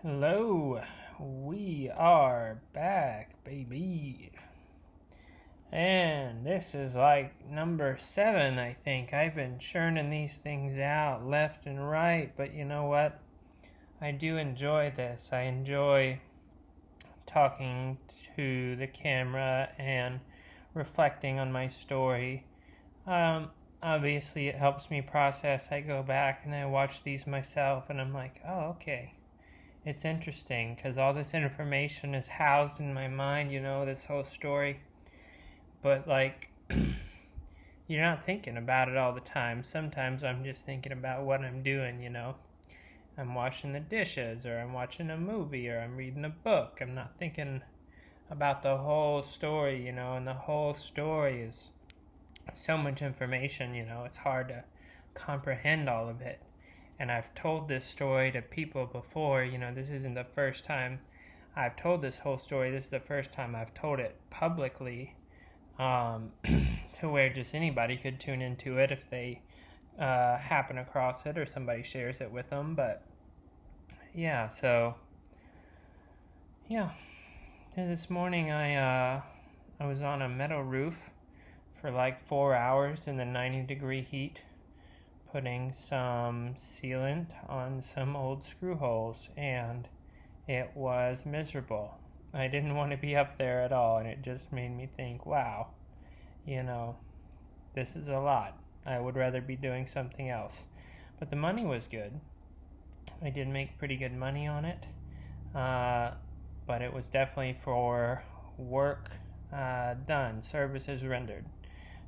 Hello, we are back, baby. And this is like number 7, I think. I've been churning these things out left and right, but you know what? I do enjoy this. I enjoy talking to the camera and reflecting on my story. Obviously, it helps me process. I go back and I watch these myself, and I'm like, oh, okay. It's interesting because all this information is housed in my mind, this whole story. But, you're not thinking about it all the time. Sometimes I'm just thinking about what I'm doing. I'm washing the dishes, or I'm watching a movie, or I'm reading a book. I'm not thinking about the whole story, and the whole story is so much information, it's hard to comprehend all of it. And I've told this story to people before. This isn't the first time I've told this whole story. This is the first time I've told it publicly, to where just anybody could tune into it if they happen across it or somebody shares it with them. But yeah, so yeah, this morning I was on a metal roof for like 4 hours in the 90-degree heat, putting some sealant on some old screw holes, and it was miserable. I didn't want to be up there at all, and it just made me think, wow, this is a lot. I would rather be doing something else. But the money was good. I did make pretty good money on it, but it was definitely for work done, services rendered.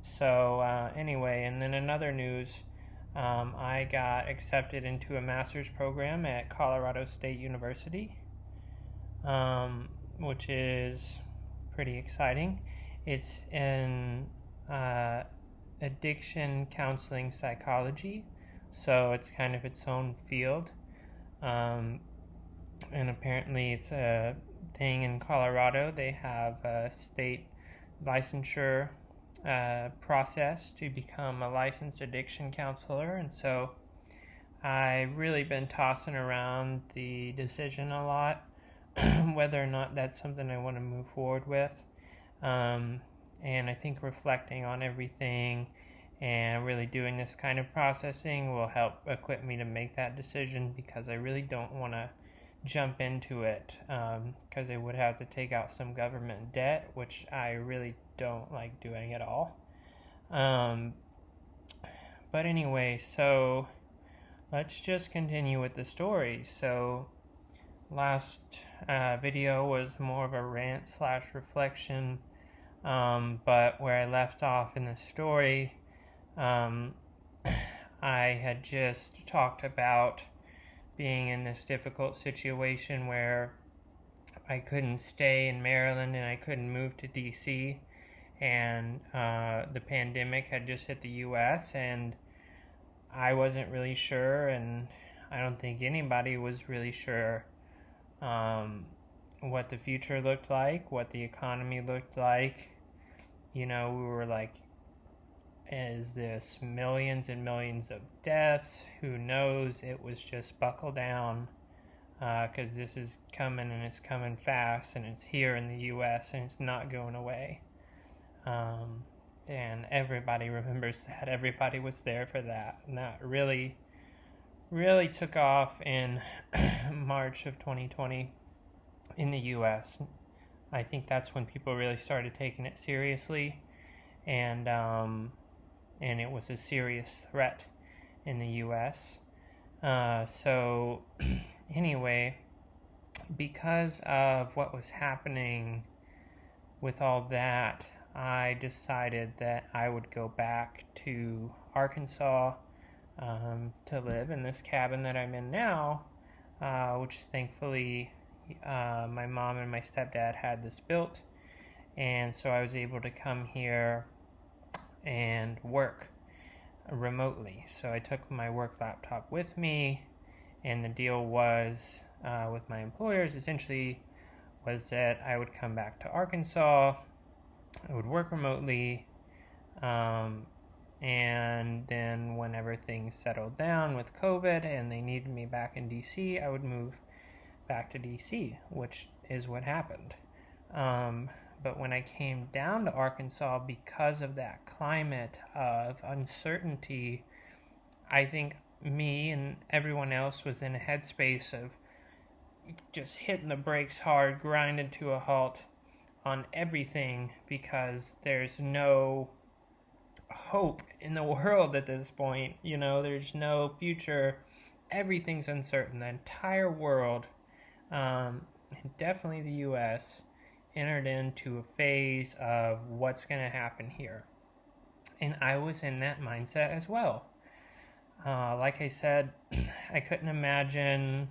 So anyway, and then in other news, I got accepted into a master's program at Colorado State University, which is pretty exciting. It's in addiction counseling psychology, so it's kind of its own field. And apparently it's a thing in Colorado. They have a state licensure process to become a licensed addiction counselor, and so I've really been tossing around the decision a lot, whether or not that's something I want to move forward with. And I think reflecting on everything and really doing this kind of processing will help equip me to make that decision, because I really don't want to jump into it, because I would have to take out some government debt, which I really don't like doing at all. But anyway, so let's just continue with the story. So last video was more of a rant / reflection, but where I left off in the story, I had just talked about being in this difficult situation where I couldn't stay in Maryland and I couldn't move to DC, and the pandemic had just hit the US, and I wasn't really sure, and I don't think anybody was really sure what the future looked like, what the economy looked like. We were like, is this millions and millions of deaths? Who knows? It was just buckle down, because this is coming, and it's coming fast, and it's here in the US, and it's not going away. And everybody remembers that. Everybody was there for that. And that really, really took off in March of 2020 in the US. I think that's when people really started taking it seriously, and it was a serious threat in the US. So anyway, because of what was happening with all that, I decided that I would go back to Arkansas to live in this cabin that I'm in now, which thankfully my mom and my stepdad had this built, and so I was able to come here and work remotely. So I took my work laptop with me, and the deal was with my employers essentially was that I would come back to Arkansas, I would work remotely, and then whenever things settled down with COVID and they needed me back in DC, I would move back to DC, which is what happened. But when I came down to Arkansas, because of that climate of uncertainty, I think me and everyone else was in a headspace of just hitting the brakes hard, grinding to a halt on everything, because there's no hope in the world at this point. There's no future. Everything's uncertain. The entire world, and definitely the U.S., entered into a phase of what's going to happen here. And I was in that mindset as well. Like I said, I couldn't imagine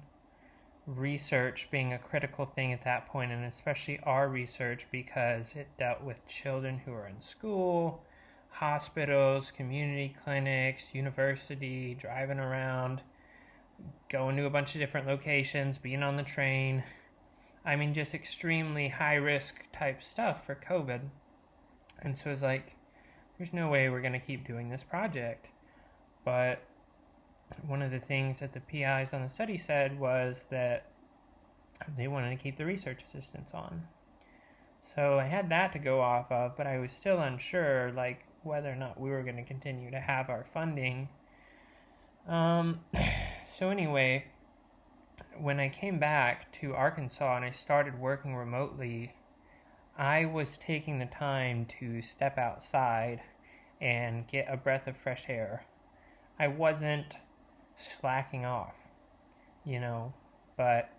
research being a critical thing at that point, and especially our research, because it dealt with children who are in school, hospitals, community clinics, university, driving around, going to a bunch of different locations, being on the train. I mean, just extremely high risk type stuff for COVID. And so it's like, there's no way we're going to keep doing this project. But one of the things that the PIs on the study said was that they wanted to keep the research assistants on. So I had that to go off of, but I was still unsure, like, whether or not we were going to continue to have our funding. So anyway, when I came back to Arkansas and I started working remotely, I was taking the time to step outside and get a breath of fresh air. I wasn't slacking off, but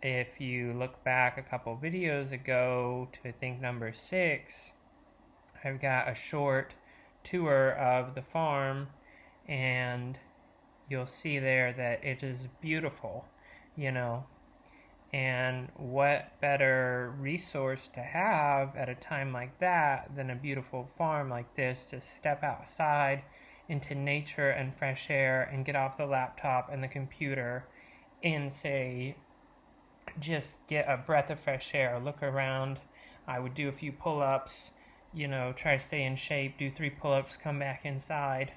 if you look back a couple videos ago to, I think, number 6, I've got a short tour of the farm, and you'll see there that it is beautiful, and what better resource to have at a time like that than a beautiful farm like this, to step outside into nature and fresh air and get off the laptop and the computer and say, just get a breath of fresh air, look around. I would do a few pull-ups, try to stay in shape, do 3 pull-ups, come back inside.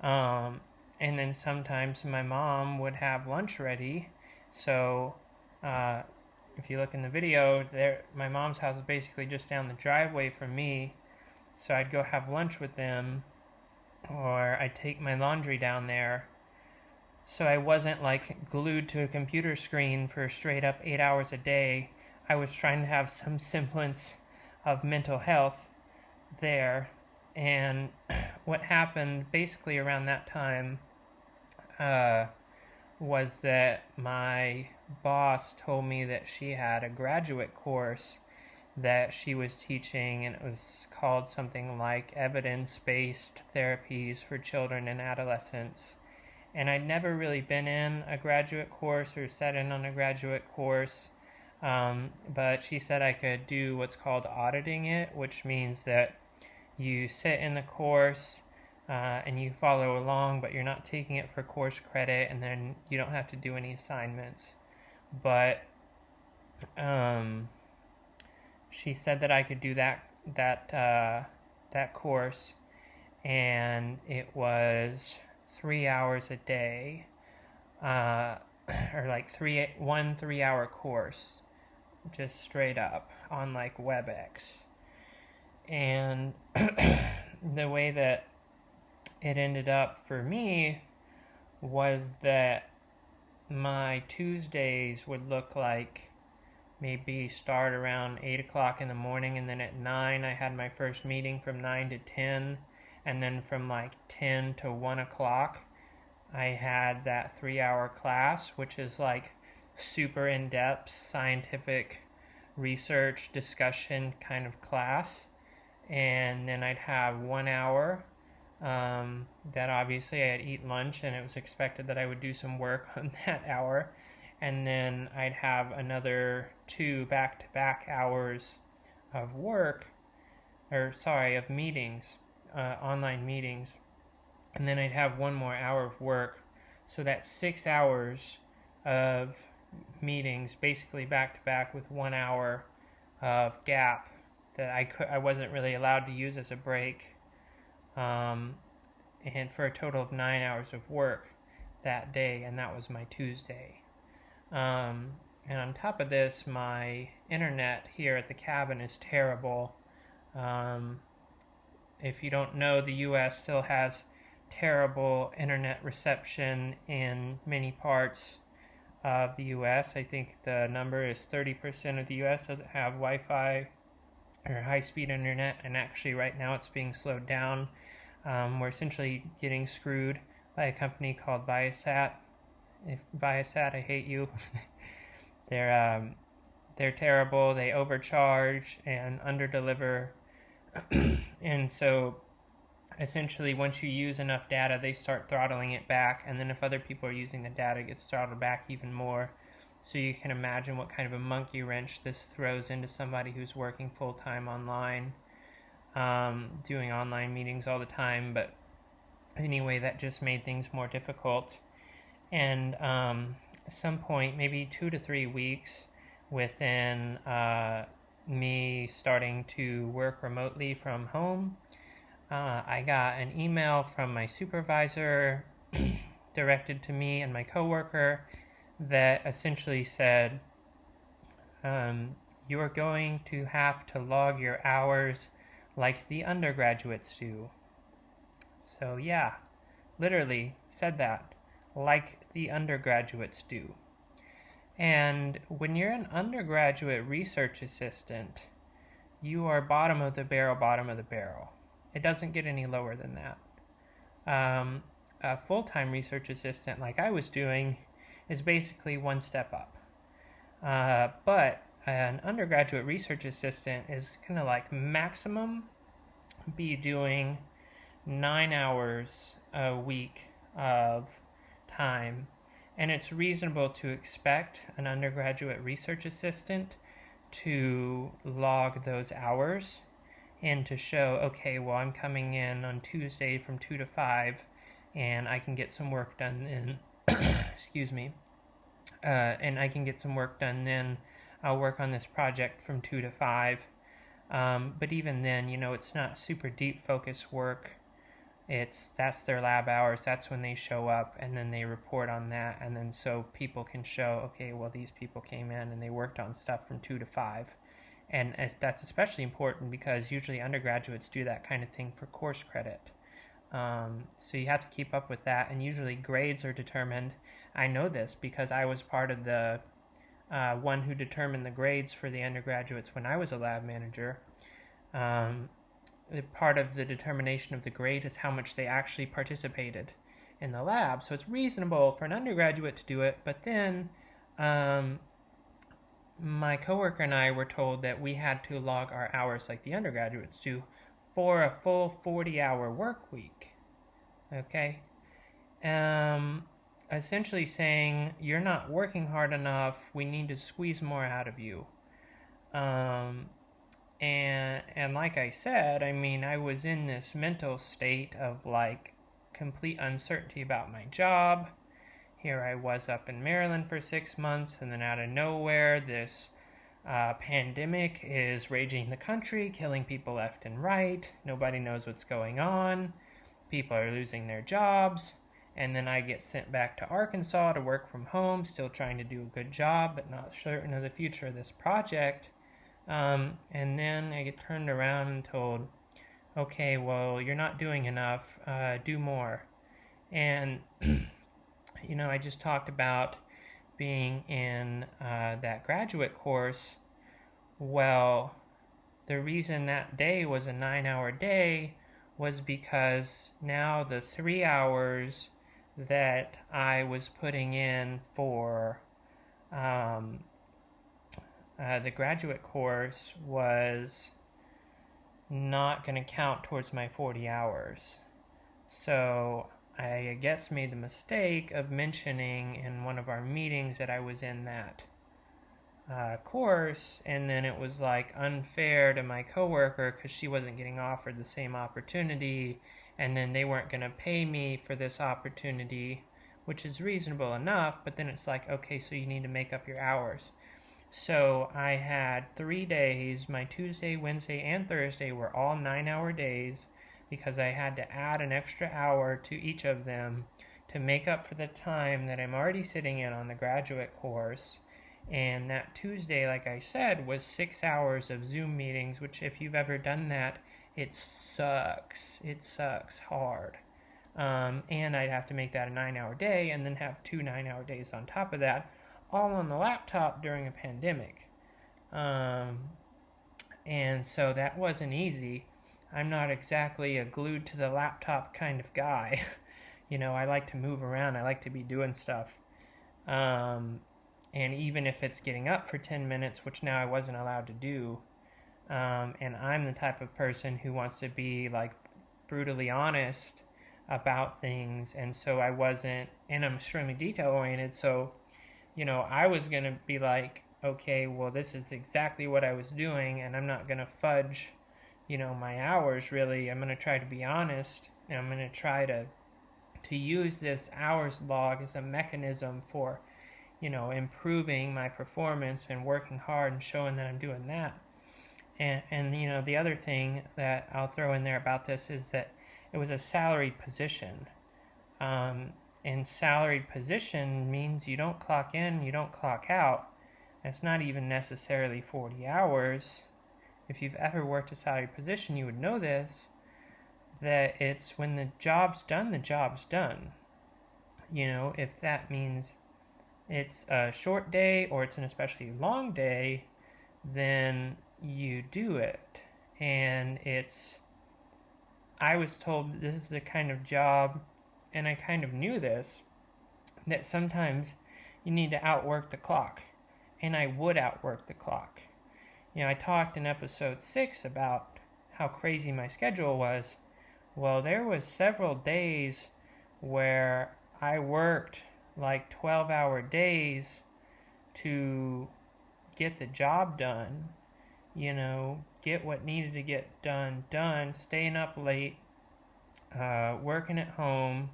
And then sometimes my mom would have lunch ready. So if you look in the video, my mom's house is basically just down the driveway from me. So I'd go have lunch with them, or I'd take my laundry down there. So I wasn't like glued to a computer screen for straight up 8 hours a day. I was trying to have some semblance of mental health there. And what happened basically around that time was that my boss told me that she had a graduate course that she was teaching, and it was called something like Evidence-Based Therapies for Children and Adolescents. And I'd never really been in a graduate course or sat in on a graduate course, but she said I could do what's called auditing it, which means that you sit in the course and you follow along, but you're not taking it for course credit, and then you don't have to do any assignments. But she said that I could do that course, and it was 3 hours a day, or like 1 3-hour course, just straight up on like WebEx. And the way that it ended up for me was that my Tuesdays would look like maybe start around 8 o'clock in the morning, and then at 9 I had my first meeting from 9 to 10, and then from like 10 to 1 o'clock I had that 3-hour class, which is like super in-depth scientific research discussion kind of class. And then I'd have 1 hour that obviously I'd eat lunch, and it was expected that I would do some work on that hour. And then I'd have another 2 back-to-back hours of of meetings, online meetings. And then I'd have 1 more hour of work. So that's 6 hours of meetings, basically back-to-back, with 1 hour of gap that I wasn't really allowed to use as a break. And for a total of 9 hours of work that day, and that was my Tuesday. And on top of this, my internet here at the cabin is terrible. Um, if you don't know, the US still has terrible internet reception in many parts of the US. I think the number is 30% of the US doesn't have Wi Fi or high speed internet, and actually, right now, it's being slowed down. We're essentially getting screwed by a company called Viasat. If Viasat, I hate you. they're they're terrible. They overcharge and underdeliver, and so essentially, once you use enough data, they start throttling it back, and then if other people are using the data, it gets throttled back even more. So you can imagine what kind of a monkey wrench this throws into somebody who's working full-time online, doing online meetings all the time. But anyway, that just made things more difficult. And at some point, maybe 2 to 3 weeks within me starting to work remotely from home, I got an email from my supervisor directed to me and my coworker that essentially said, you are going to have to log your hours like the undergraduates do. So yeah, literally said that, like the undergraduates do. And when you're an undergraduate research assistant, you are bottom of the barrel, bottom of the barrel. It doesn't get any lower than that. A full-time research assistant like I was doing is basically one step up. But an undergraduate research assistant is kind of like maximum be doing 9 hours a week of time. And it's reasonable to expect an undergraduate research assistant to log those hours and to show, okay, well, I'm coming in on Tuesday from 2 to 5 and I can get some work done then. Excuse me. And I can get some work done then. I'll work on this project from 2 to 5. But even then, it's not super deep focus work. That's their lab hours. That's when they show up, and then they report on that, and then so people can show, okay, well, these people came in and they worked on stuff from 2 to 5. And that's especially important because usually undergraduates do that kind of thing for course credit. So you have to keep up with that, and usually grades are determined. I know this because I was part of the one who determined the grades for the undergraduates when I was a lab manager. Part of the determination of the grade is how much they actually participated in the lab. So it's reasonable for an undergraduate to do it, but then my coworker and I were told that we had to log our hours like the undergraduates do for a full 40-hour work week. Okay? Essentially saying, you're not working hard enough, we need to squeeze more out of you. And like I said, I was in this mental state of like complete uncertainty about my job. Here I was up in Maryland for 6 months, and then out of nowhere, this pandemic is raging the country, killing people left and right. Nobody knows what's going on. People are losing their jobs. And then I get sent back to Arkansas to work from home, still trying to do a good job, but not certain of the future of this project. And then I get turned around and told, okay, well, you're not doing enough, do more. And I just talked about being in that graduate course. Well, the reason that day was a 9-hour day was because now the 3 hours that I was putting in for the graduate course was not going to count towards my 40 hours. So I guess made the mistake of mentioning in one of our meetings that I was in that course, and then it was like unfair to my coworker because she wasn't getting offered the same opportunity, and then they weren't going to pay me for this opportunity, which is reasonable enough, but then it's like, okay, so you need to make up your hours. So I had 3 days, my Tuesday, Wednesday, and Thursday were all 9-hour days because I had to add an extra hour to each of them to make up for the time that I'm already sitting in on the graduate course. And that Tuesday, like I said, was 6 hours of Zoom meetings, which if you've ever done that, it sucks. It sucks hard. And I'd have to make that a 9-hour day and then have 2 9-hour days on top of that, all on the laptop during a pandemic. And so that wasn't easy. I'm not exactly a glued to the laptop kind of guy. I like to move around. I like to be doing stuff. And even if it's getting up for 10 minutes, which now I wasn't allowed to do, and I'm the type of person who wants to be like brutally honest about things, and so I wasn't, and I'm extremely detail oriented, so I was going to be like, okay, well, this is exactly what I was doing, and I'm not going to fudge my hours. Really, I'm going to try to be honest, and I'm going to try to use this hours log as a mechanism for improving my performance and working hard and showing that I'm doing that. And the other thing that I'll throw in there about this is that it was a salaried position. And salaried position means you don't clock in, you don't clock out. It's not even necessarily 40 hours. If you've ever worked a salaried position, you would know this, that it's when the job's done, the job's done. If that means it's a short day or it's an especially long day, then you do it. And I was told this is the kind of job, and I kind of knew this, that sometimes you need to outwork the clock. And I would outwork the clock. I talked in episode 6 about how crazy my schedule was. Well, there was several days where I worked like 12-hour days to get the job done, get what needed to get done, staying up late, working at home,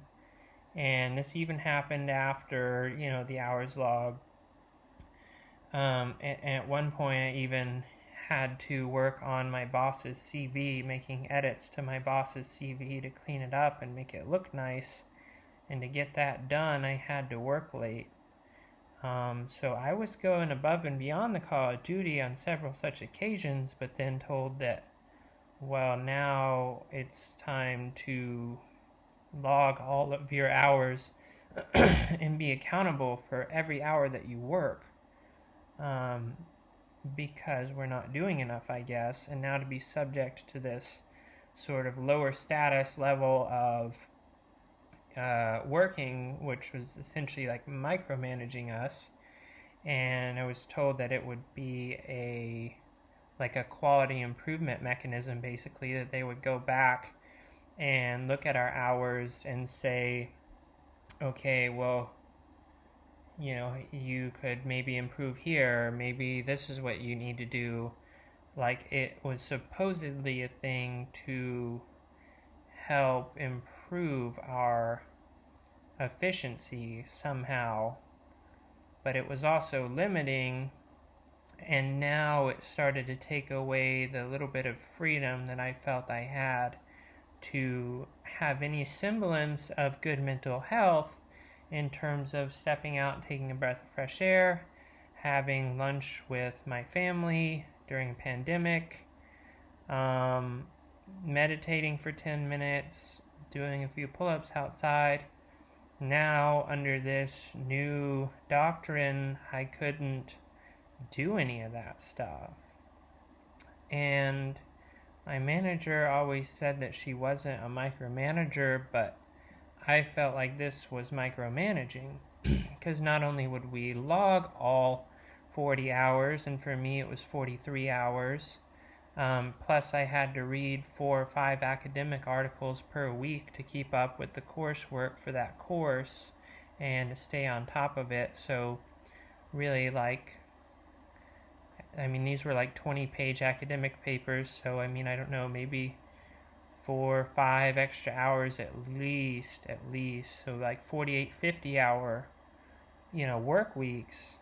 and this even happened after, the hours log. And at one point I even had to work on my boss's CV, making edits to my boss's CV to clean it up and make it look nice. And to get that done, I had to work late. So I was going above and beyond the call of duty on several such occasions, but then told that, well, now it's time to log all of your hours and be accountable for every hour that you work. Because we're not doing enough, I guess, and now to be subject to this sort of lower status level of working, which was essentially like micromanaging us, and I was told that it would be a quality improvement mechanism, basically, that they would go back and look at our hours and say, okay, well, you could maybe improve here, maybe this is what you need to do. Like, it was supposedly a thing to help improve our efficiency somehow, but it was also limiting, and now it started to take away the little bit of freedom that I felt I had to have any semblance of good mental health in terms of stepping out and taking a breath of fresh air, having lunch with my family during a pandemic, meditating for 10 minutes, doing a few pull-ups outside. Now, under this new doctrine, I couldn't do any of that stuff. And my manager always said that she wasn't a micromanager, but I felt like this was micromanaging, because not only would we log all 40 hours, and for me it was 43 hours, plus I had to read 4 or 5 academic articles per week to keep up with the coursework for that course and to stay on top of it. So really, these were 20-page academic papers, so I don't know, maybe 4 or 5 extra hours at least, so 48, 50 hour, work weeks,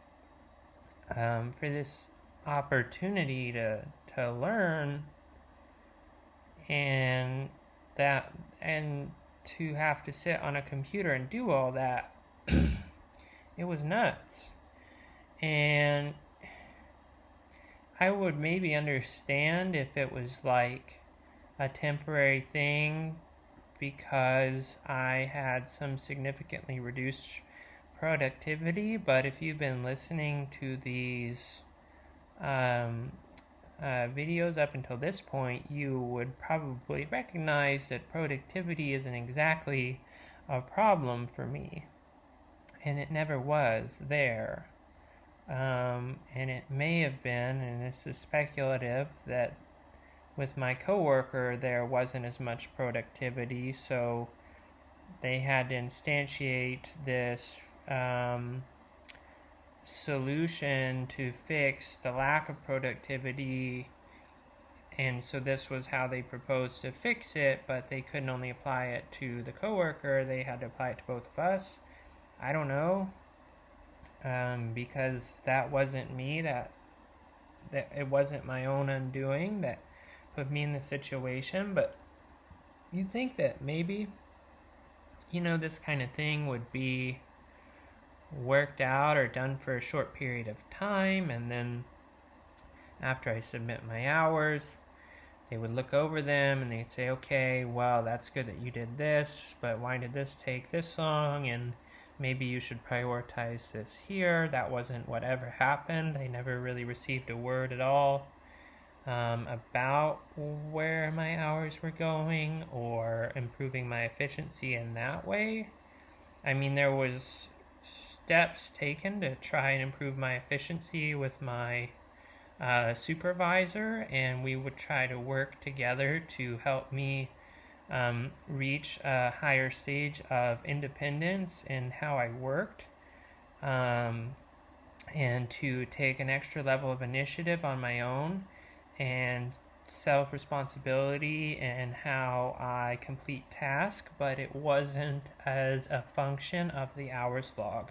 for this opportunity to learn, and to have to sit on a computer and do all that. It was nuts. And I would maybe understand if it was like a temporary thing because I had some significantly reduced productivity, but if you've been listening to these videos up until this point, you would probably recognize that productivity isn't exactly a problem for me, and it never was there. And it may have been, and this is speculative, that with my coworker there wasn't as much productivity, so they had to instantiate this solution to fix the lack of productivity, and so this was how they proposed to fix it, but they couldn't only apply it to the coworker, they had to apply it to both of us. I don't know, because that wasn't me, that it wasn't my own undoing that put me in the situation. But you'd think that maybe, this kind of thing would be worked out or done for a short period of time, and then after I submit my hours, they would look over them and they'd say, okay, well, that's good that you did this, but why did this take this long, and maybe you should prioritize this here. That wasn't what ever happened. I never really received a word at all about where my hours were going or improving my efficiency in that way. I mean, there was steps taken to try and improve my efficiency with my supervisor, and we would try to work together to help me reach a higher stage of independence in how I worked, and to take an extra level of initiative on my own and self-responsibility in how I complete tasks, but it wasn't as a function of the hours log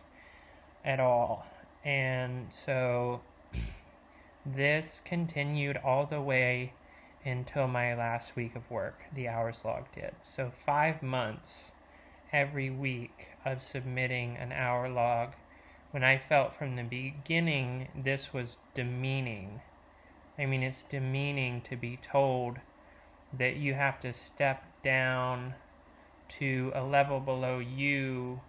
at all. And so this continued all the way until my last week of work, the hours log did. So 5 months every week of submitting an hour log, when I felt from the beginning this was demeaning. I mean, it's demeaning to be told that you have to step down to a level below you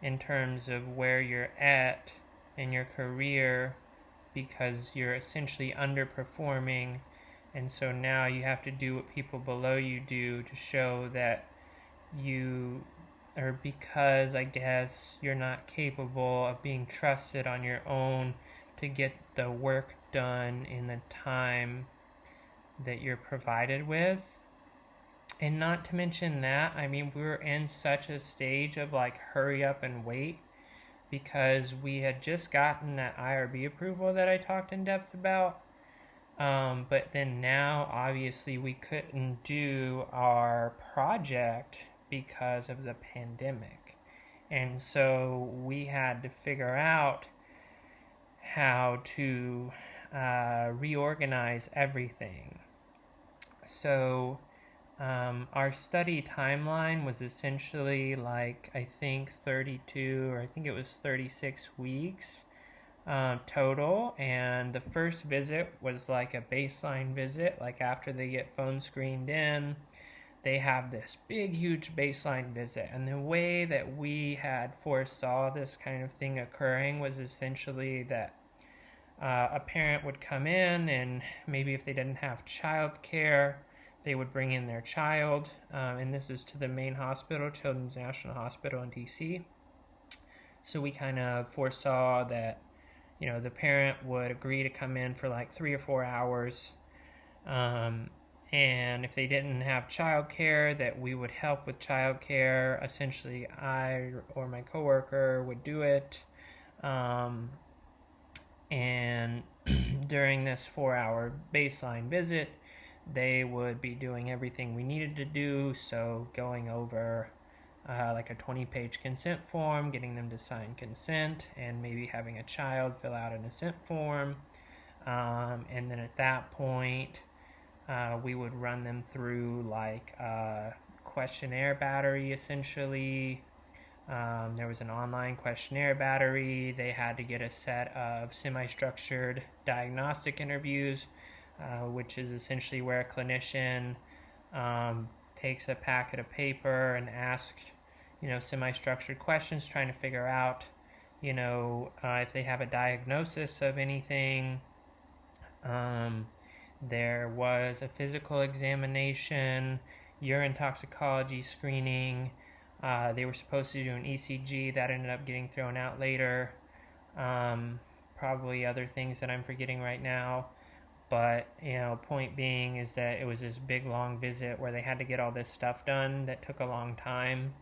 in terms of where you're at in your career because you're essentially underperforming, and so now you have to do what people below you do to show that you, or because I guess you're not capable of being trusted on your own to get the work done in the time that you're provided with. And not to mention that, I mean, we were in such a stage of like hurry up and wait because we had just gotten that IRB approval that I talked in depth about. But then now, obviously, we couldn't do our project because of the pandemic. And so we had to figure out how to reorganize everything. So our study timeline was essentially like, I think 32 or I think it was 36 weeks total, and the first visit was like a baseline visit. Like after they get phone screened in, they have this big huge baseline visit, and the way that we had foresaw this kind of thing occurring was essentially that a parent would come in, and maybe if they didn't have child care, they would bring in their child, and this is to the main hospital, Children's National Hospital in DC. So we kind of foresaw that, the parent would agree to come in for like 3 or 4 hours, and if they didn't have child care, that we would help with child care. Essentially, I or my coworker would do it, and during this 4-hour baseline visit, they would be doing everything we needed to do, so going over like a 20-page consent form, getting them to sign consent, and maybe having a child fill out an assent form, and then at that point we would run them through like a questionnaire battery, essentially. There was an online questionnaire battery. They had to get a set of semi-structured diagnostic interviews, which is essentially where a clinician takes a packet of paper and asks, semi-structured questions, trying to figure out, if they have a diagnosis of anything. There was a physical examination, urine toxicology screening. They were supposed to do an ECG that ended up getting thrown out later. Probably other things that I'm forgetting right now. But, point being is that it was this big, long visit where they had to get all this stuff done that took a long time.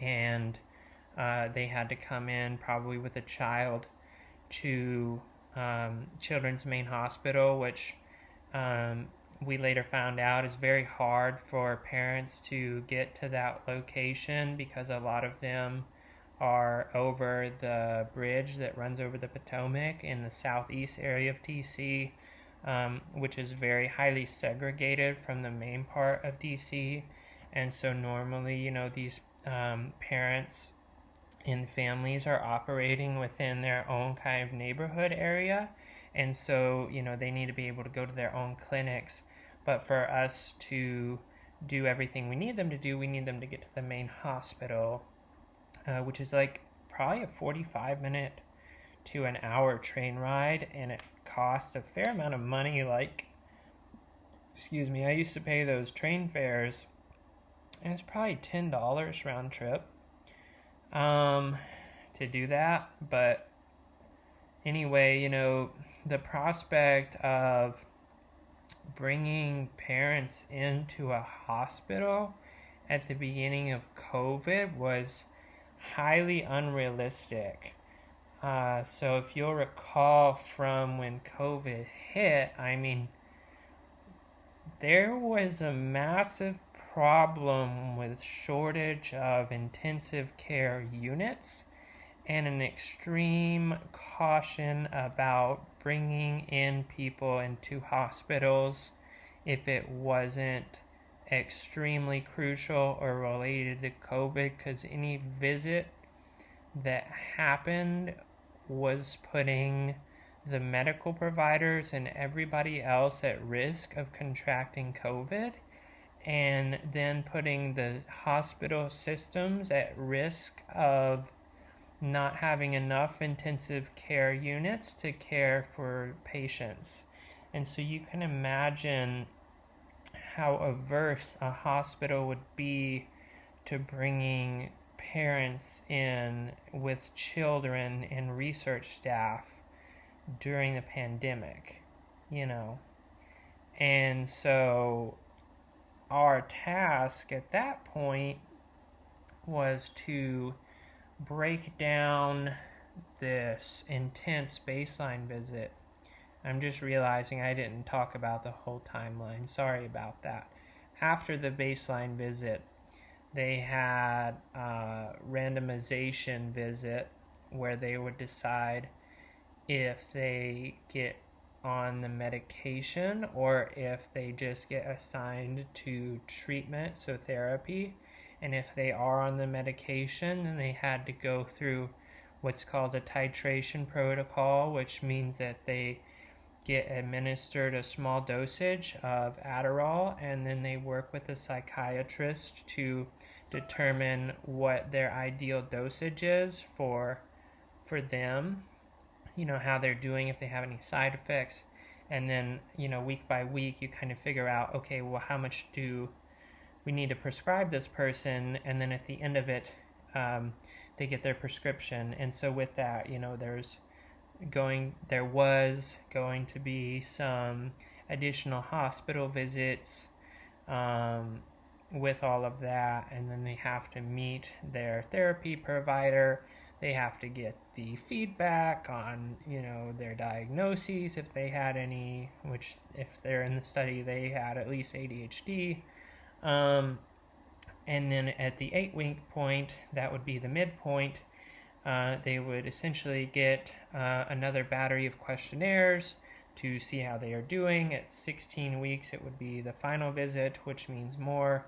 And they had to come in probably with a child to Children's Main Hospital, which we later found out is very hard for parents to get to that location because a lot of them are over the bridge that runs over the Potomac in the southeast area of DC, which is very highly segregated from the main part of DC. And so normally, these parents and families are operating within their own kind of neighborhood area. And so, they need to be able to go to their own clinics. But for us to do everything we need them to do, we need them to get to the main hospital, which is like probably a 45-minute to an hour train ride. And it costs a fair amount of money. I used to pay those train fares, and it's probably $10 round trip to do that. But anyway, the prospect of bringing parents into a hospital at the beginning of COVID was highly unrealistic. So if you'll recall from when COVID hit, there was a massive problem with shortage of intensive care units and an extreme caution about bringing in people into hospitals if it wasn't extremely crucial or related to COVID, because any visit that happened was putting the medical providers and everybody else at risk of contracting COVID, and then putting the hospital systems at risk of not having enough intensive care units to care for patients. And so you can imagine how averse a hospital would be to bringing parents in with children and research staff during the pandemic, And so our task at that point was to break down this intense baseline visit. I'm just realizing I didn't talk about the whole timeline. Sorry about that. After the baseline visit, they had a randomization visit where they would decide if they get on the medication or if they just get assigned to treatment, so therapy. And if they are on the medication, then they had to go through what's called a titration protocol, which means that they get administered a small dosage of Adderall, and then they work with a psychiatrist to determine what their ideal dosage is for them, how they're doing, if they have any side effects. And then, week by week, you kind of figure out, okay, well, how much do we need to prescribe this person? And then at the end of it, they get their prescription. And so with that, there was going to be some additional hospital visits with all of that, and then they have to meet their therapy provider. They have to get the feedback on, their diagnoses, if they had any, which if they're in the study, they had at least ADHD. And then at the 8-week point, that would be the midpoint, they would essentially get another battery of questionnaires to see how they are doing. At 16 weeks, it would be the final visit, which means more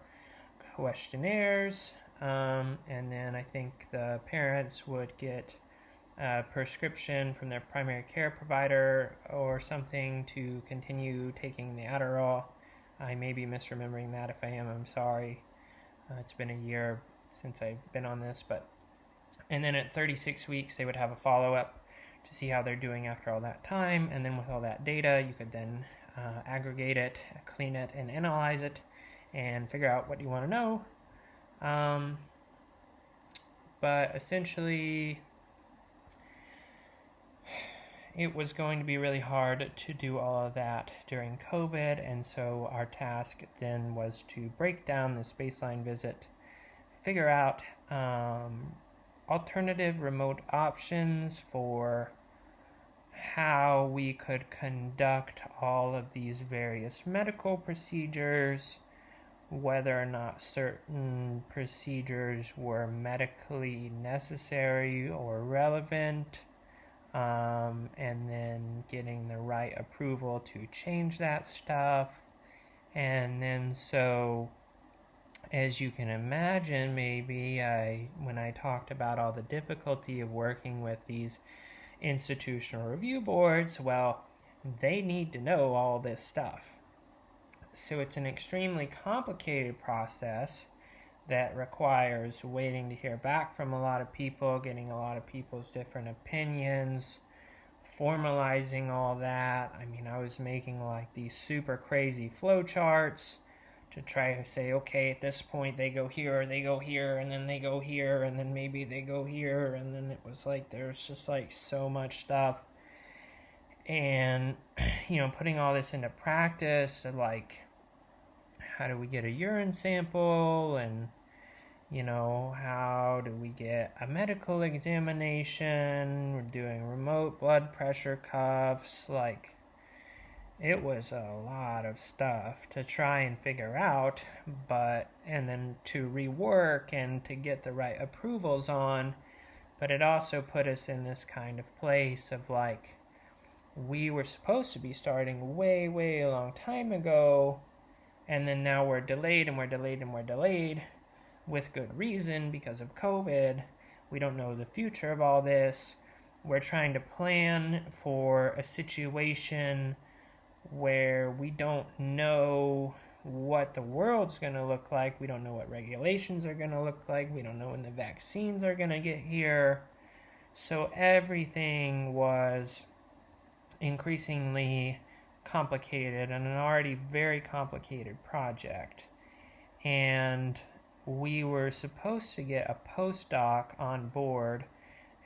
questionnaires, and then I think the parents would get a prescription from their primary care provider or something to continue taking the Adderall. I may be misremembering that. If I am, I'm sorry. It's been a year since I've been on this, and then at 36 weeks they would have a follow-up to see how they're doing after all that time, and then with all that data you could then aggregate it, clean it, and analyze it and figure out what you want to know. But essentially it was going to be really hard to do all of that during COVID, and so our task then was to break down this baseline visit, figure out alternative remote options for how we could conduct all of these various medical procedures, whether or not certain procedures were medically necessary or relevant, and then getting the right approval to change that stuff. And then so, as you can imagine, maybe when I talked about all the difficulty of working with these institutional review boards, well, they need to know all this stuff. So it's an extremely complicated process that requires waiting to hear back from a lot of people, getting a lot of people's different opinions, formalizing all that. I mean, I was making like these super crazy flowcharts to try to say, okay, at this point they go here, they go here, and then they go here, and then maybe they go here, and then it was like there's just like so much stuff. And putting all this into practice, like how do we get a urine sample, and how do we get a medical examination? We're doing remote blood pressure cuffs. Like, it was a lot of stuff to try and figure out, and then to rework and to get the right approvals on. But it also put us in this kind of place of like, we were supposed to be starting way, way a long time ago, and then now we're delayed and we're delayed and we're delayed with good reason because of COVID. We don't know the future of all this. We're trying to plan for a situation where we don't know what the world's going to look like. We don't know what regulations are going to look like. We don't know when the vaccines are going to get here. So everything was increasingly complicated and an already very complicated project. And we were supposed to get a postdoc on board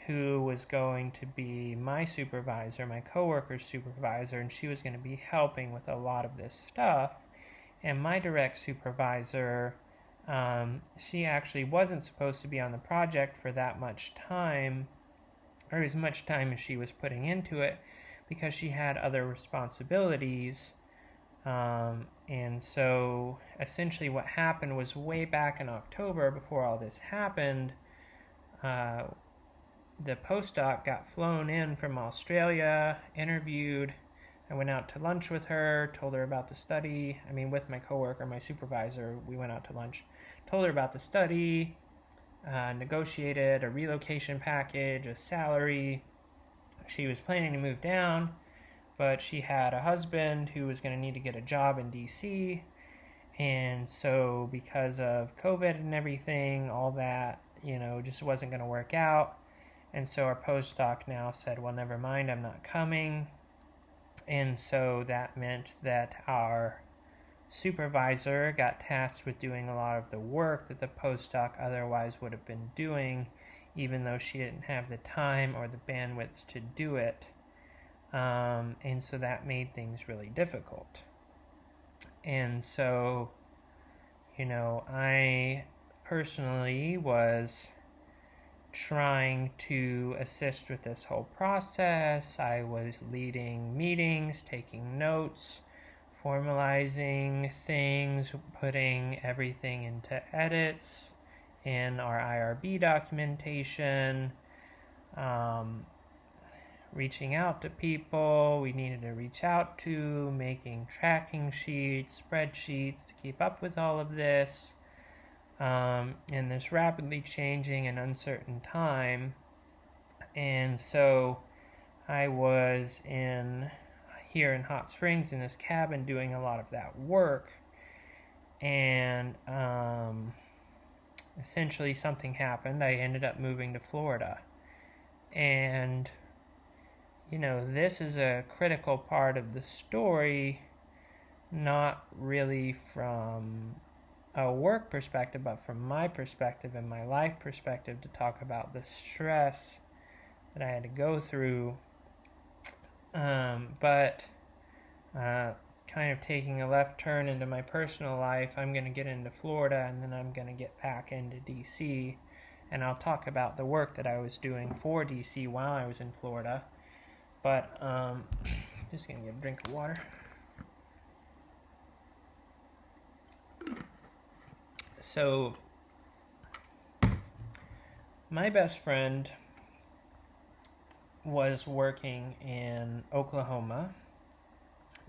who was going to be my supervisor, my coworker's supervisor, and she was going to be helping with a lot of this stuff. And my direct supervisor, she actually wasn't supposed to be on the project for that much time, or as much time as she was putting into it, because she had other responsibilities. And so essentially what happened was, way back in October, before all this happened, the postdoc got flown in from Australia, interviewed. I went out to lunch with her, told her about the study. With my coworker, my supervisor, we went out to lunch. Told her about the study, negotiated a relocation package, a salary. She was planning to move down, but she had a husband who was going to need to get a job in DC. And so because of COVID and everything, all that, just wasn't going to work out. And so our postdoc now said, well, never mind, I'm not coming. And so that meant that our supervisor got tasked with doing a lot of the work that the postdoc otherwise would have been doing, even though she didn't have the time or the bandwidth to do it. And so that made things really difficult. And so, I personally was trying to assist with this whole process. I was leading meetings, taking notes, formalizing things, putting everything into edits in our IRB documentation, reaching out to people we needed to reach out to, making tracking sheets, spreadsheets to keep up with all of this. in this rapidly changing and uncertain time. And so I was here in Hot Springs in this cabin doing a lot of that work, and essentially something happened. I ended up moving to Florida, and this is a critical part of the story, not really from a work perspective, but from my perspective and my life perspective, to talk about the stress that I had to go through. But kind of taking a left turn into my personal life, I'm going to get into Florida, and then I'm going to get back into DC, and I'll talk about the work that I was doing for DC while I was in Florida. But just going to get a drink of water. So my best friend was working in Oklahoma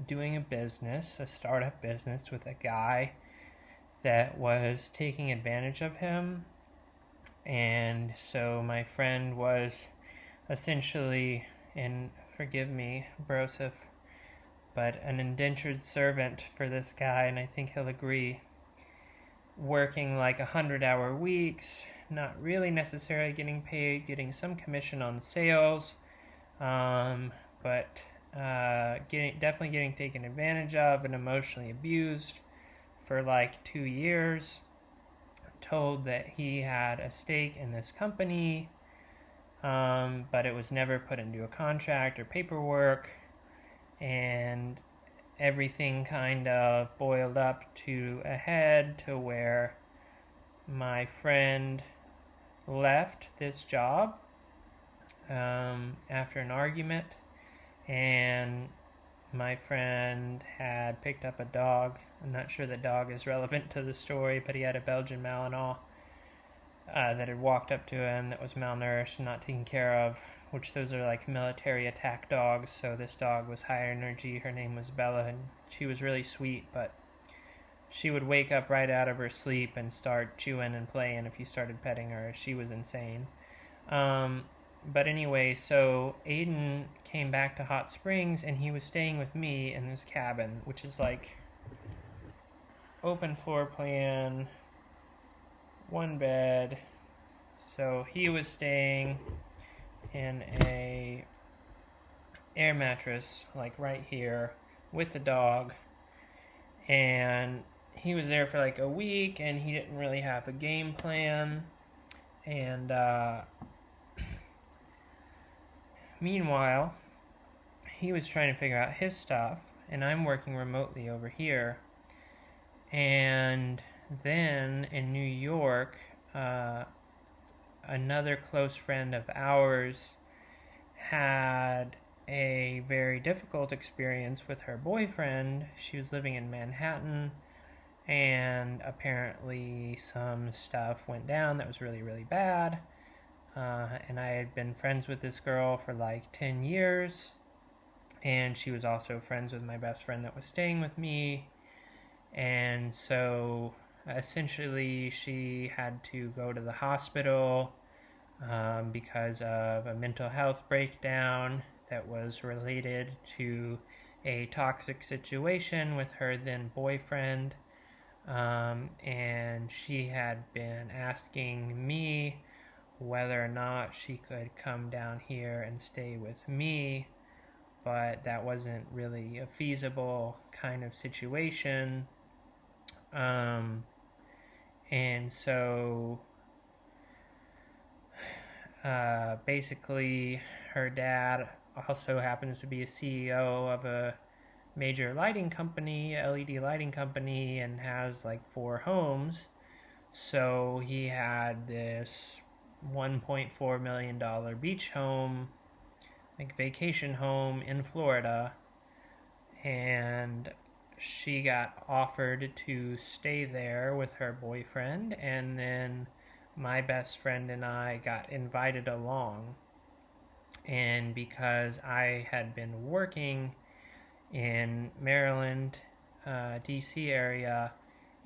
doing a startup business with a guy that was taking advantage of him. And so my friend was essentially, and forgive me, Broseph, but an indentured servant for this guy, and I think he'll agree, working like 100-hour weeks, not really necessarily getting paid, getting some commission on sales, but definitely getting taken advantage of and emotionally abused for like 2 years. Told that he had a stake in this company, but it was never put into a contract or paperwork, and everything kind of boiled up to a head to where my friend left this job after an argument, and my friend had picked up a dog. I'm not sure the dog is relevant to the story, but he had a Belgian Malinois that had walked up to him that was malnourished and not taken care of, which those are like military attack dogs. So this dog was high energy. Her name was Bella, and she was really sweet, but she would wake up right out of her sleep and start chewing and playing if you started petting her. She was insane. But anyway, so Aiden came back to Hot Springs, and he was staying with me in this cabin, which is like open floor plan, one bed. So he was staying in a air mattress, like right here, with the dog, and he was there for like a week, and he didn't really have a game plan, and meanwhile, he was trying to figure out his stuff, and I'm working remotely over here. And then in New York, another close friend of ours had a very difficult experience with her boyfriend. She was living in Manhattan, and apparently some stuff went down that was really, really bad. And I had been friends with this girl for like 10 years, and she was also friends with my best friend that was staying with me. And so essentially she had to go to the hospital because of a mental health breakdown that was related to a toxic situation with her then boyfriend. And she had been asking me whether or not she could come down here and stay with me, but that wasn't really a feasible kind of situation. And so basically her dad also happens to be a CEO of a major lighting company, LED lighting company, and has like 4 homes. So he had this $1.4 million beach home, like vacation home in Florida, and she got offered to stay there with her boyfriend, and then my best friend and I got invited along. And because I had been working in Maryland, DC area,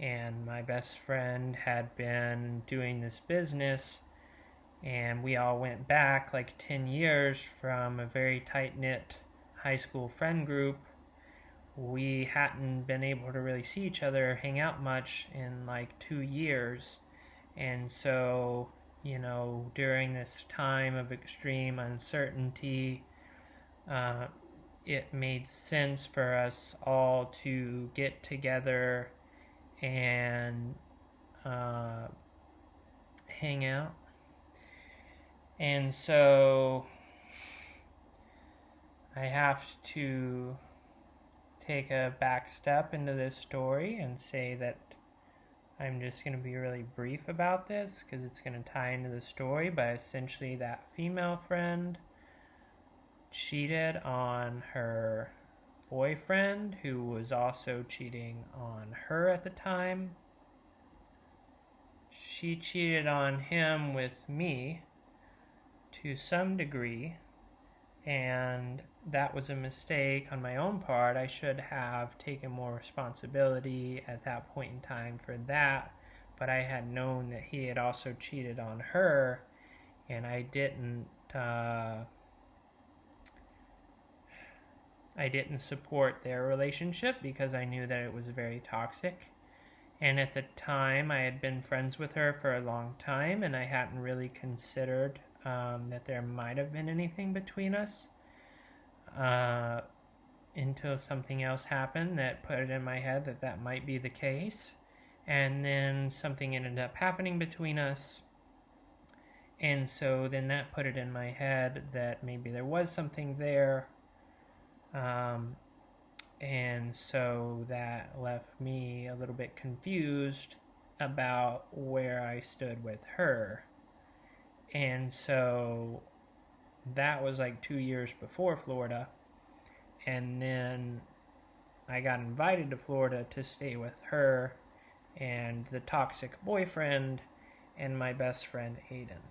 and my best friend had been doing this business, and we all went back like 10 years from a very tight-knit high school friend group. We hadn't been able to really see each other, hang out much in like 2 years. And so, during this time of extreme uncertainty, it made sense for us all to get together and hang out. And so I have to take a back step into this story and say that I'm just going to be really brief about this because it's going to tie into the story. But essentially, that female friend cheated on her boyfriend, who was also cheating on her at the time. She cheated on him with me to some degree, and that was a mistake on my own part. I should have taken more responsibility at that point in time for that, but I had known that he had also cheated on her, and I didn't support their relationship because I knew that it was very toxic. And at the time, I had been friends with her for a long time, and I hadn't really considered that there might have been anything between us until something else happened that put it in my head that that might be the case. And then something ended up happening between us, and so then that put it in my head that maybe there was something there. And so that left me a little bit confused about where I stood with her. And so that was like 2 years before Florida. And then I got invited to Florida to stay with her and the toxic boyfriend and my best friend Aiden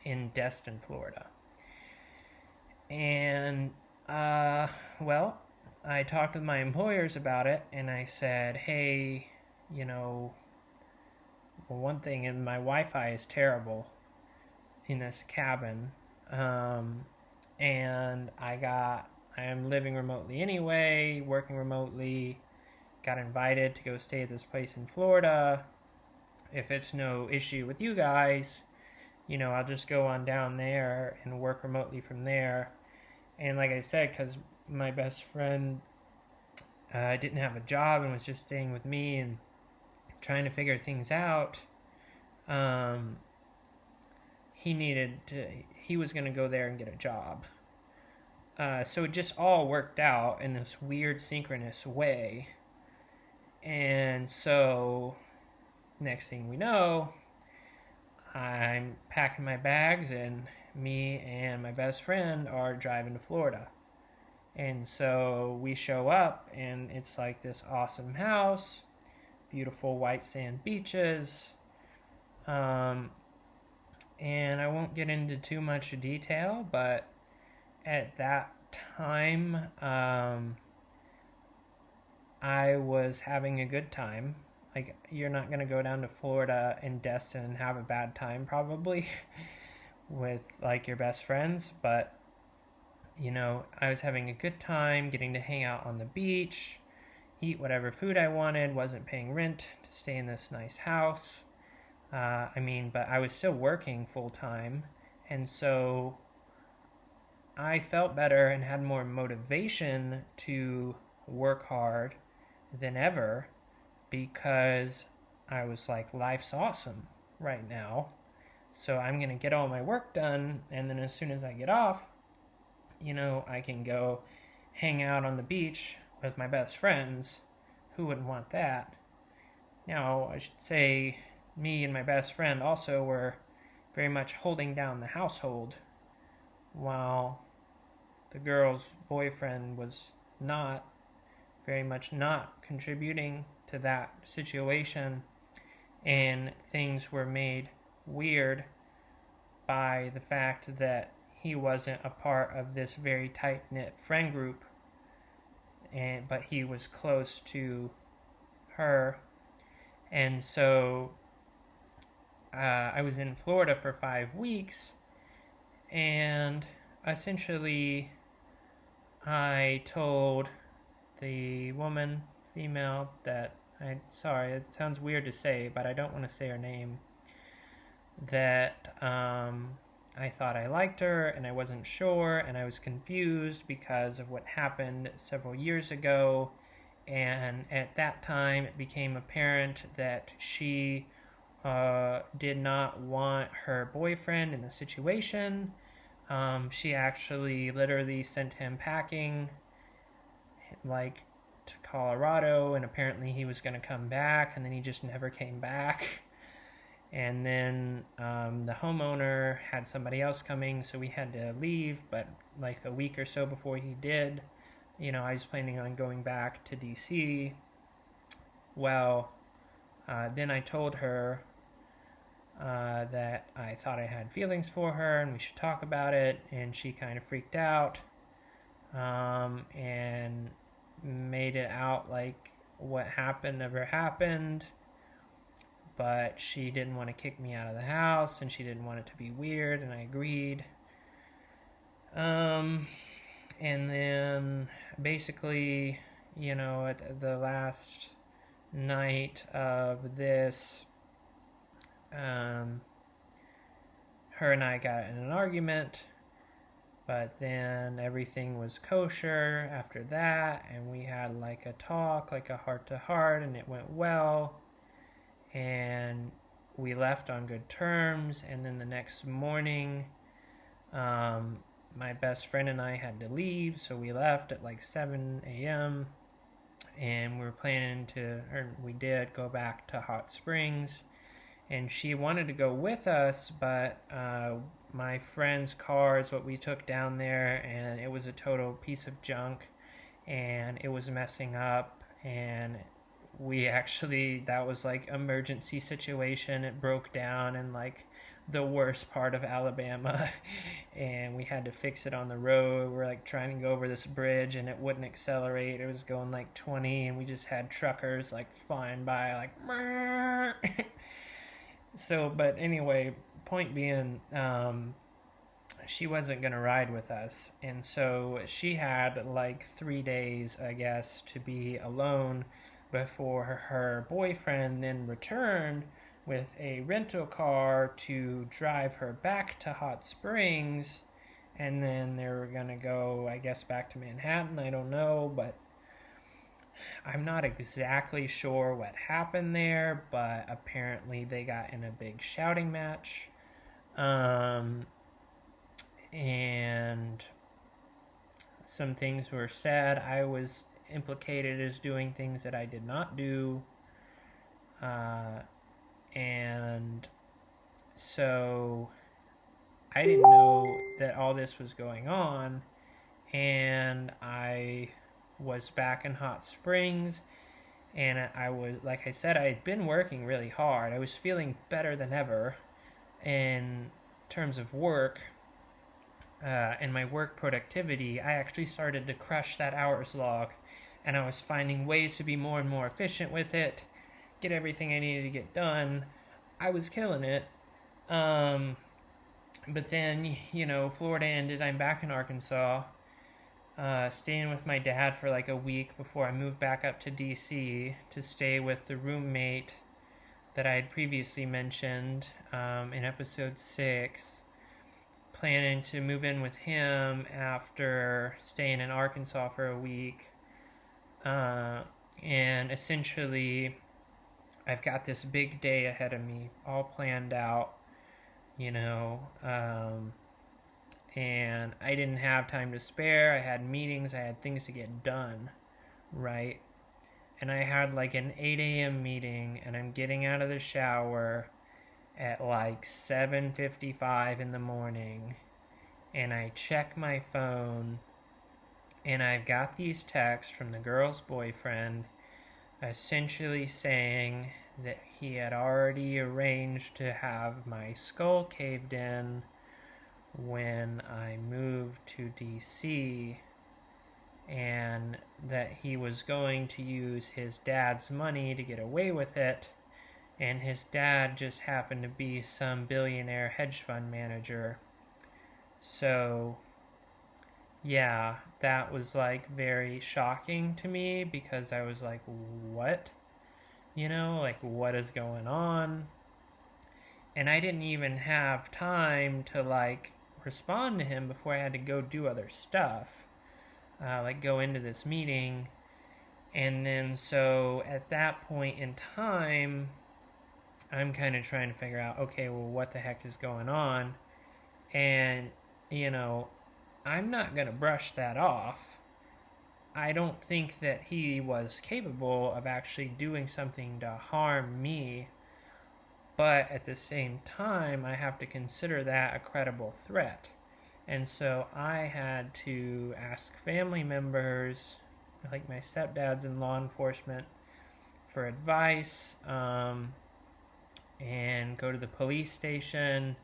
in Destin, Florida. And well, I talked with my employers about it, and I said, hey, one thing is my Wi-Fi is terrible in this cabin, and I am living remotely anyway, working remotely, got invited to go stay at this place in Florida. If it's no issue with you guys, I'll just go on down there and work remotely from there. And like I said, because my best friend didn't have a job and was just staying with me and trying to figure things out, he was going to go there and get a job. So it just all worked out in this weird synchronous way. And so next thing we know, I'm packing my bags, and me and my best friend are driving to Florida. And so we show up, and it's like this awesome house, beautiful white sand beaches, and I won't get into too much detail, but at that time, I was having a good time. Like, you're not going to go down to Florida and Destin and have a bad time, probably, with, like, your best friends. But, I was having a good time, getting to hang out on the beach, eat whatever food I wanted, wasn't paying rent to stay in this nice house. But I was still working full-time, and so I felt better and had more motivation to work hard than ever, because I was like, life's awesome right now, so I'm going to get all my work done, and then as soon as I get off, I can go hang out on the beach with my best friends. Who wouldn't want that? Now, I should say, me and my best friend also were very much holding down the household, while the girl's boyfriend was very much not contributing to that situation, and things were made weird by the fact that he wasn't a part of this very tight-knit friend group, but he was close to her, And so I was in Florida for 5 weeks, and essentially I told the female, that sorry, it sounds weird to say, but I don't want to say her name, that I thought I liked her and I wasn't sure, and I was confused because of what happened several years ago. And at that time, it became apparent that she did not want her boyfriend in the situation. She actually literally sent him packing, like, to Colorado, and apparently he was going to come back, and then he just never came back. And then the homeowner had somebody else coming, so we had to leave. But like a week or so before he did, I was planning on going back to DC. Well, then I told her that I thought I had feelings for her and we should talk about it, and she kind of freaked out and made it out like what happened never happened. But she didn't want to kick me out of the house, and she didn't want it to be weird, and I agreed. And then basically, at the last night of this, her and I got in an argument, but then everything was kosher after that, and we had like a talk, like a heart to heart, and it went well. And we left on good terms. And then the next morning, my best friend and I had to leave, so we left at like 7 a.m. and we were planning we did go back to Hot Springs, and she wanted to go with us, but my friend's car is what we took down there, and it was a total piece of junk, and it was messing up, and that was like emergency situation. It broke down in like the worst part of Alabama and we had to fix it on the road. We're like trying to go over this bridge and it wouldn't accelerate. It was going like 20, and we just had truckers like flying by like so, but anyway, point being, she wasn't going to ride with us, and so she had like 3 days, I guess, to be alone before her boyfriend then returned with a rental car to drive her back to Hot Springs, and then they were going to go, I guess, back to Manhattan. I don't know, but I'm not exactly sure what happened there, but apparently they got in a big shouting match. And some things were said. I was implicated as doing things that I did not do. And so I didn't know that all this was going on. And I was back in Hot Springs. And I was, like I said, I had been working really hard. I was feeling better than ever in terms of work. And my work productivity, I actually started to crush that hours log, and I was finding ways to be more and more efficient with it, get everything I needed to get done. I was killing it. But then, Florida ended. I'm back in Arkansas, staying with my dad for like a week before I moved back up to DC to stay with the roommate that I had previously mentioned in episode 6. Planning to move in with him after staying in Arkansas for a week. And essentially, I've got this big day ahead of me, all planned out, and I didn't have time to spare. I had meetings, I had things to get done, right? And I had like an 8 a.m. meeting, and I'm getting out of the shower at like 7:55 in the morning, and I check my phone, and I've got these texts from the girl's boyfriend essentially saying that he had already arranged to have my skull caved in when I moved to DC, and that he was going to use his dad's money to get away with it, and his dad just happened to be some billionaire hedge fund manager. So, yeah, that was like very shocking to me because I was like, what? Like, what is going on? And I didn't even have time to like respond to him before I had to go do other stuff, like go into this meeting. And then, so at that point in time, I'm kind of trying to figure out, okay, well, what the heck is going on? And, I'm not going to brush that off. I don't think that he was capable of actually doing something to harm me, but at the same time, I have to consider that a credible threat. And so I had to ask family members, like my stepdad's in law enforcement, for advice, and go to the police station,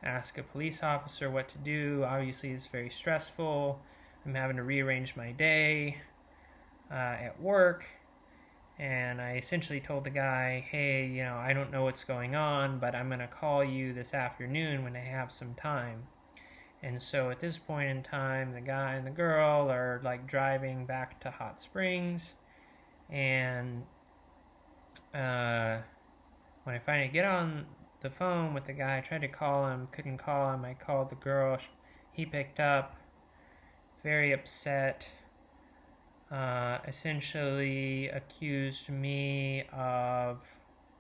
ask a police officer what to do. Obviously, it's very stressful. I'm having to rearrange my day at work. And I essentially told the guy, hey, I don't know what's going on, but I'm going to call you this afternoon when I have some time. And so at this point in time, the guy and the girl are like driving back to Hot Springs. And when I finally get on the phone with the guy, I tried to call him, couldn't call him. I called the girl. He picked up, very upset. Essentially accused me of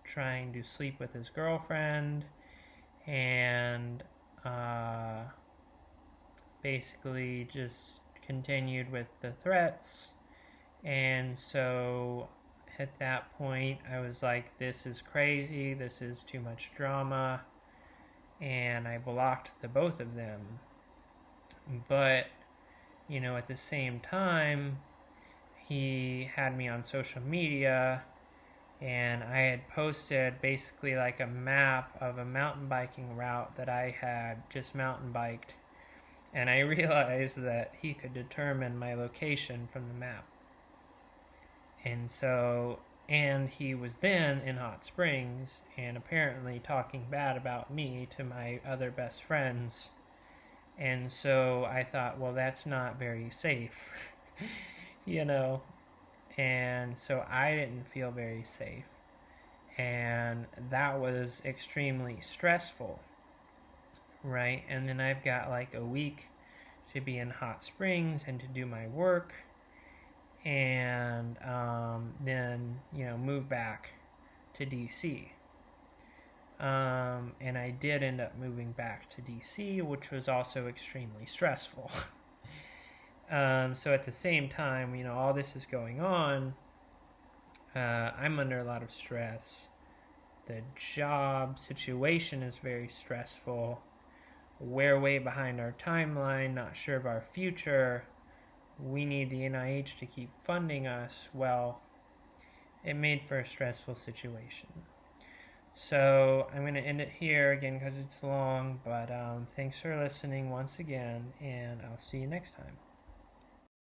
trying to sleep with his girlfriend, and basically just continued with the threats. And so at that point I was like, this is crazy, this is too much drama, and I blocked the both of them. But at the same time, he had me on social media, and I had posted basically like a map of a mountain biking route that I had just mountain biked, and I realized that he could determine my location from the map. And he was then in Hot Springs and apparently talking bad about me to my other best friends. And so I thought, well, that's not very safe, And so I didn't feel very safe. And that was extremely stressful, right? And then I've got like a week to be in Hot Springs and to do my work, and then move back to DC. And I did end up moving back to DC, which was also extremely stressful. So at the same time, all this is going on, I'm under a lot of stress. The job situation is very stressful. We're way behind our timeline, not sure of our future. We need the NIH to keep funding us. Well, it made for a stressful situation. So I'm going to end it here again because it's long, but thanks for listening once again, and I'll see you next time.